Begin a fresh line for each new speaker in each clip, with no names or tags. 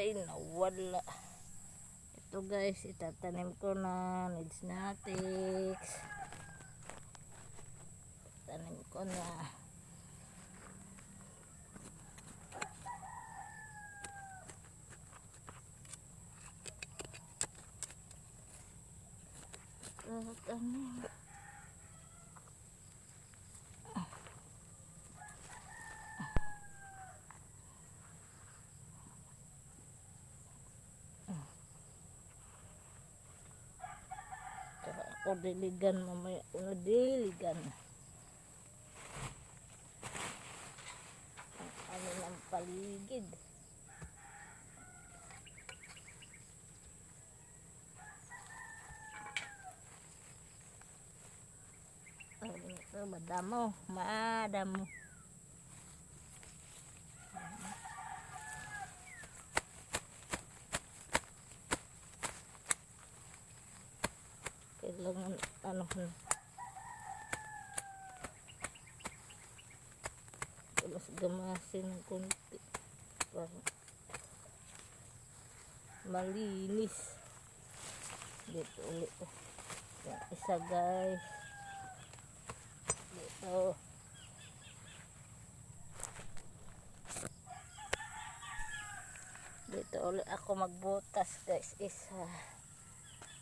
ay nawala. Ito guys, itatanim ko na Nidsnatics. Tanim ko na. Tanim. Ako diligan mamaya, diligan ang ano ng paligid. Ito madamo kailangan ano mas gamasin ng konti para malinis. Dito ulit yung isa guys, dito ulit ako magbutas guys, isa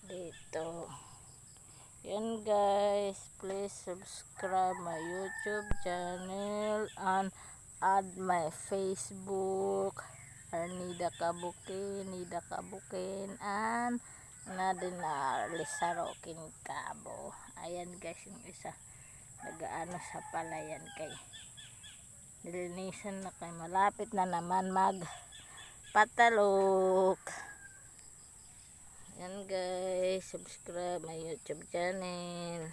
dito. Yan guys, please subscribe my YouTube channel and add my Facebook Nida Kabukin and Nadina Lisarokin Kabo. Ayan guys, yung isa nagaano sa palayan kay nilinisan na kay malapit na naman mag patalok. Yan guys, subscribe my YouTube channel.